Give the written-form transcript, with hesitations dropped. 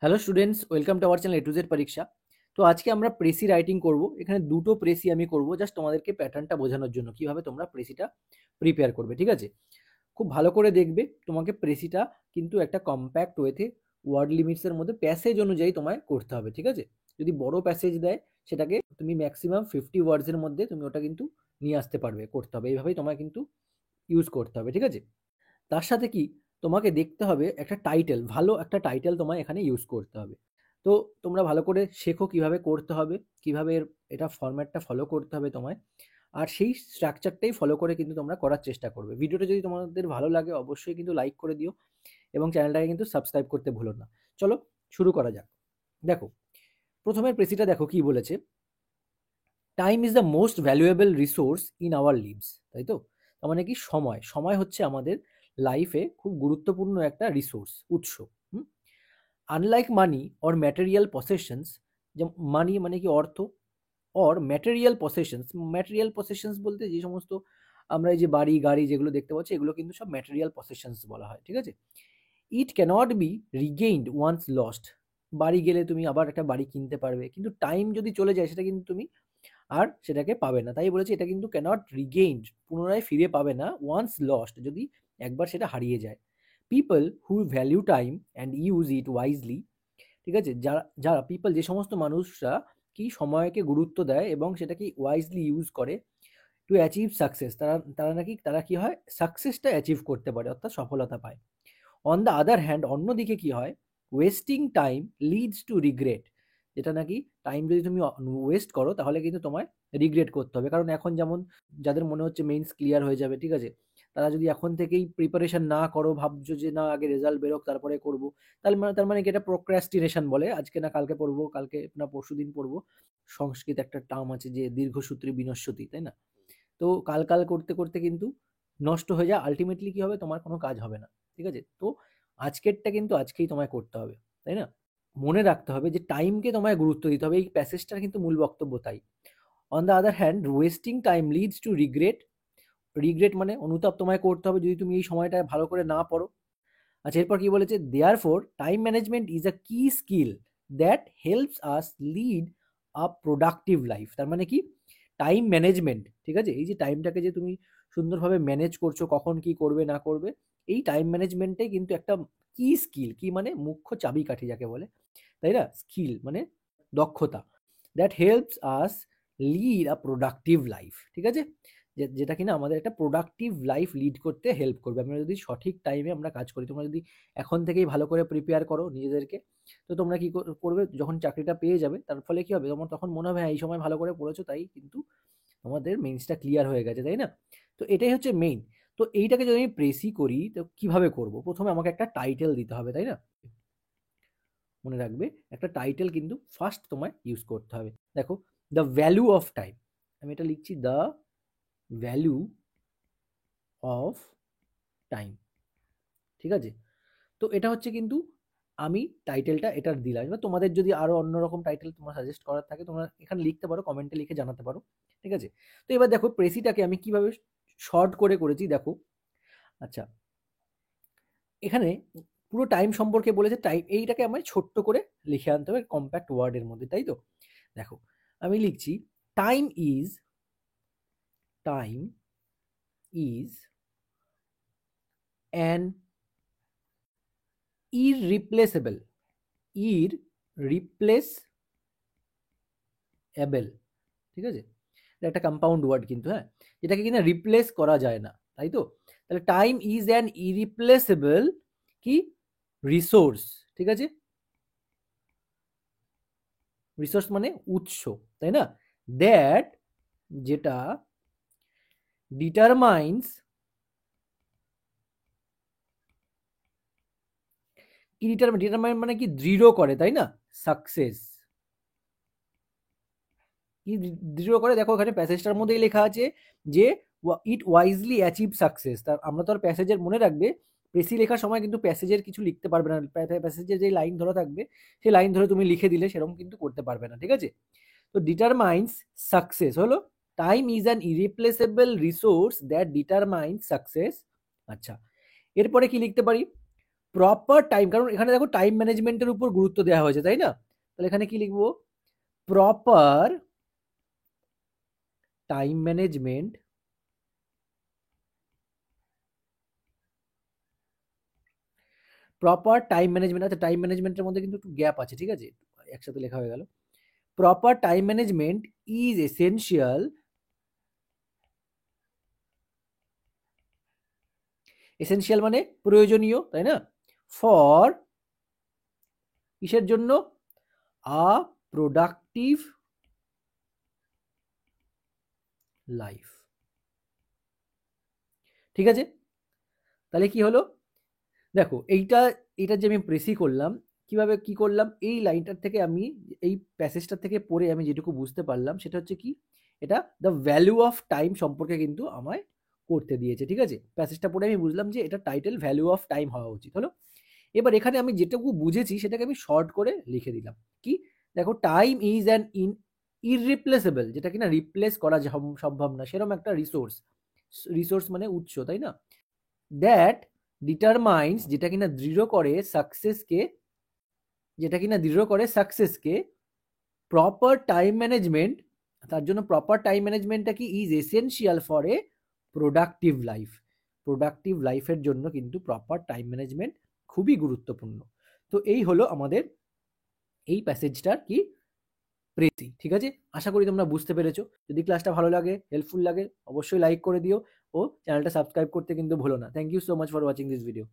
Hello students, welcome to our channel A to Z পরীক্ষা। তো আজকে আমরা প্রেসি রাইটিং করব। এখানে দুটো প্রেসি আমি করব জাস্ট তোমাদেরকে প্যাটার্নটা বোঝানোর জন্য, কিভাবে তোমরা প্রেসিটা প্রিপেয়ার করবে। ঠিক আছে, খুব ভালো করে দেখবে। তোমাকে প্রেসিটা কিন্তু একটা কম্প্যাক্ট ওয়েতে ওয়ার্ড লিমিটসের মধ্যে প্যাসেজ অনুযায়ী তোমায় করতে হবে। ঠিক আছে, যদি বড় প্যাসেজ দেয় সেটাকে তুমি ম্যাক্সিমাম 50 ওয়ার্ডসের মধ্যে তুমি ওটা কিন্তু নিয়ে আসতে পারবে, করতে হবে। এইভাবেই তোমায় কিন্তু ইউজ করতে হবে। ঠিক আছে, তার সাথে কি তোমাকে দেখতে হবে একটা টাইটেল, ভালো একটা টাইটেল তোমায় এখানে ইউজ করতে হবে। তো তোমরা ভালো করে শেখো কিভাবে করতে হবে, কিভাবে এটা ফরম্যাটটা ফলো করতে হবে তোমায়। আর সেই স্ট্রাকচারটাই ফলো করে কিন্তু তোমরা করার চেষ্টা করবে। ভিডিওটা যদি তোমাদের ভালো লাগে অবশ্যই কিন্তু লাইক করে দিও এবং চ্যানেলটাকে কিন্তু সাবস্ক্রাইব করতে ভুলো না। চলো শুরু করা যাক। দেখো, প্রথমের প্রেসিটা দেখো কি বলেছে, time is the most valuable resource in our lives. তাই তো, তার মানে কি সময়, সময় হচ্ছে আমাদের লাইফে খুব গুরুত্বপূর্ণ একটা রিসোর্স, উৎস। আনলাইক মানি অর ম্যাটেরিয়াল পসেশনস, যে মানি মানে কি অর্থ, অর ম্যাটেরিয়াল পসেশনস, ম্যাটেরিয়াল পসেশনস বলতে যে সমস্ত আমরা এই যে বাড়ি গাড়ি যেগুলো দেখতে পাচ্ছি এগুলো কিন্তু সব ম্যাটেরিয়াল পসেশনস বলা হয়। ঠিক আছে, ইট ক্যানট বি রিগেইনড ওয়ান্স লস্ট। বাড়ি গেলে তুমি আবার একটা বাড়ি কিনতে পারবে, কিন্তু টাইম যদি চলে যায় সেটা কিন্তু তুমি আর সেটাকে পাবে না। তাই বলেছি এটা কিন্তু ক্যানট রিগেইনড, পুনরায় ফিরে পাবে না, ওয়ান্স লস্ট, যদি একবার সেটা হারিয়ে যায়। People who value time and use it wisely, ঠিক আছে, যারা যারা পিপল, যে সমস্ত মানুষরা কি সময়কে গুরুত্ব দেয় এবং সেটাকে ওয়াইজলি ইউজ করে টু অ্যাচিভ সাকসেস, তারা তারা নাকি তারা কি হয়, সাকসেসটা অ্যাচিভ করতে পারে, অর্থাৎ সফলতা পায়। অন দ্য আদার হ্যান্ড, অন্যদিকে কি হয়, wasting time leads to regret, যেটা নাকি টাইম যদি তুমি ওয়েস্ট করো তাহলে কিন্তু তোমায় রিগ্রেট করতে হবে। কারণ এখন যেমন যাদের মনে হচ্ছে মেইনস ক্লিয়ার হয়ে যাবে, ঠিক আছে, তারা যদি এখন থেকেই প্রিপারেশন না করো, ভাবছো যে না আগে রেজাল্ট বেরোক তারপরে করবো, তার মানে কি এটা প্রোক্রাস্টিনেশন বলে, আজকে না কালকে পড়বো, কালকে না পরশুদিন পড়বো। সংস্কৃত একটা টার্ম আছে যে দীর্ঘসূত্রী বিনশ্বতী, তাই না? তো কাল কাল করতে করতে কিন্তু নষ্ট হয়ে যায়, আলটিমেটলি কি হবে, তোমার কোনো কাজ হবে না। ঠিক আছে, তো আজকেরটা কিন্তু আজকেই তোমায় করতে হবে, তাই না? মনে রাখতে হবে যে টাইমকে তোমায় গুরুত্ব দিতে হবে, এই প্যাসেজটার কিন্তু মূল বক্তব্য তাই। On the other hand wasting time leads to regret, regret মানে অনুতাপ তোমায় করতে হবে যদি তুমি এই সময়টা ভালো করে না পড়ো। আচ্ছা, এরপর কি বলেছে, therefore time management is a key skill that helps us lead a productive life. তার মানে কি, টাইম ম্যানেজমেন্ট, ঠিক আছে, এই যে টাইমটাকে যে তুমি সুন্দরভাবে ম্যানেজ করছো, কখন কি করবে না করবে, এই টাইম ম্যানেজমেন্টটাই কিন্তু একটা কি স্কিল, কি মানে মুখ্য চাবিকাঠি যাকে বলে, তাই না? স্কিল মানে দক্ষতা, that helps us lead a productive life. ঠিক আছে, যেটা কিনা আমাদের একটা প্রোডাক্টিভ লাইফ লিড করতে হেল্প করবে। আমরা যদি সঠিক টাইমে আমরা কাজ করি, তোমরা যদি এখন থেকেই ভালো করে প্রিপেয়ার করো নিজেদেরকে, তো তোমরা কি করবে, যখন চাকরিটা পেয়ে যাবে তার ফলে কি হবে, তোমার তখন মনে হবে হ্যাঁ এই সময় ভালো করে পড়েছো, তাই কিন্তু তোমাদের মেইনসটা ক্লিয়ার হয়ে গেছে, তাই না? তো এটাই হচ্ছে মেইন। তো এইটাকে যদি আমি প্রেসি করি তো কিভাবে করব, প্রথমে আমাকে একটা টাইটেল দিতে হবে, তাই না? মনে রাখবে একটা টাইটেল কিন্তু ফার্স্ট তোমায় ইউজ করতে হবে। দেখো, দ্য ভ্যালু অফ টাইম, আমি এটা লিখছি দ্য ভ্যালু অফ টাইম। ঠিক আছে, তো এটা হচ্ছে কিন্তু আমি টাইটেলটা এটার দিলাম। এবার তোমাদের যদি আরো অন্যরকম টাইটেল তোমরা সাজেস্ট করার থাকে তোমরা এখানে লিখতে পারো, কমেন্টে লিখে জানাতে পারো। ঠিক আছে, তো এবার দেখো প্রেসিটাকে আমি কিভাবে শর্ট করে করেছি দেখো। আচ্ছা, এখানে পুরো টাইম সম্পর্কে বলেছে, টাইম এইটাকে আমায় ছোট্ট করে লিখে আনতে হবে কম্প্যাক্ট ওয়ার্ডের মধ্যে, তাই তো? দেখো, আমি লিখছি time is, time is an irreplaceable, irreplaceable, ঠিক আছে, এটা একটা কম্পাউন্ড ওয়ার্ড কিন্তু, হ্যাঁ, যেটাকে কিনা রিপ্লেস করা যায় না, তাই তো? তাহলে টাইম ইজ অ্যান ইরিপ্লেসেবল কি রিসোর্স, ঠিক আছে, রিসোর্স মানে উৎস, তাই না? দ্যাট, যেটা ডিটারমাইন্স, কি ডিটারমাইন মানে কি দৃঢ় করে, তাই না? সাকসেস, কি দৃঢ় করে, দেখো এখানে প্যাসেজটার মধ্যেই লেখা আছে যে ইট ওয়াইজলি অ্যাচিভ সাকসেস। তার আমরা তো আর প্যাসেজের মনে রাখবে, প্রেসি লেখার সময় কিন্তু প্যাসেজের কিছু লিখতে পারবে না, প্যাসেজের যে লাইন ধরা থাকবে সেই লাইন ধরে তুমি লিখে দিলে সেরকম কিন্তু করতে পারবে না। ঠিক আছে, তো ডিটারমাইন্স সাকসেস হলো time is an irreplaceable resource that determines success. আচ্ছা, এরপরে কি লিখতে পারি, প্রপার টাইম, কারণ এখানে দেখো টাইম ম্যানেজমেন্টের উপর গুরুত্ব দেওয়া হয়েছে, তাই না? তাহলে এখানে কি লিখবো? প্রপার টাইম ম্যানেজমেন্ট আচ্ছা টাইম ম্যানেজমেন্টের মধ্যে কিন্তু একটু গ্যাপ আছে, ঠিক আছে, একসাথে লেখা হয়ে গেল। Proper time management is essential, essential মানে প্রয়োজনীয়, তাই না? ফর কিসের জন্য? আ প্রোডাক্টিভ লাইফ। ঠিক আছে, তাহলে কি হলো? দেখো এইটা যে আমি প্রেসি করলাম, কিভাবে কি করলাম, এই লাইনটার থেকে আমি, এই প্যাসেজটা থেকে পড়ে আমি যেটুকু বুঝতে পারলাম সেটা হচ্ছে কি, এটা দ্য ভ্যালু অফ টাইম সম্পর্কে কিন্তু আমায় করতে দিয়েছে। ঠিক আছে, প্যাসেজটা পড়ে আমি বুঝলাম যে এটা টাইটেল ভ্যালু অফ টাইম হওয়া উচিত হলো। এবার এখানে আমি যেটুকু বুঝেছি সেটাকে আমি শর্ট করে লিখে দিলাম। কি? দেখো, টাইম ইজ অ্যান ইররিপ্লেসেবল, যেটা কিনা রিপ্লেস করা সম্ভব না, সেরকম একটা রিসোর্স। রিসোর্স মানে উৎস, তাই না? দ্যাট ডিটারমাইন্স, যেটা কিনা দৃঢ় করে সাকসেসকে। প্রপার টাইম ম্যানেজমেন্ট, তার জন্য প্রপার টাইম ম্যানেজমেন্টটা কি, is essential for a productive life. Productive লাইফের জন্য কিন্তু প্রপার টাইম ম্যানেজমেন্ট খুবই গুরুত্বপূর্ণ। তো এই হলো আমাদের এই প্যাসেজটার কি প্রেসি। ঠিক আছে, আশা করি তোমরা বুঝতে পেরেছো। যদি ক্লাসটা ভালো লাগে, হেল্পফুল লাগে, অবশ্যই লাইক করে দিও ও চ্যানেলটা সাবস্ক্রাইব করতে কিন্তু ভুলো না। Thank you so much for watching this video.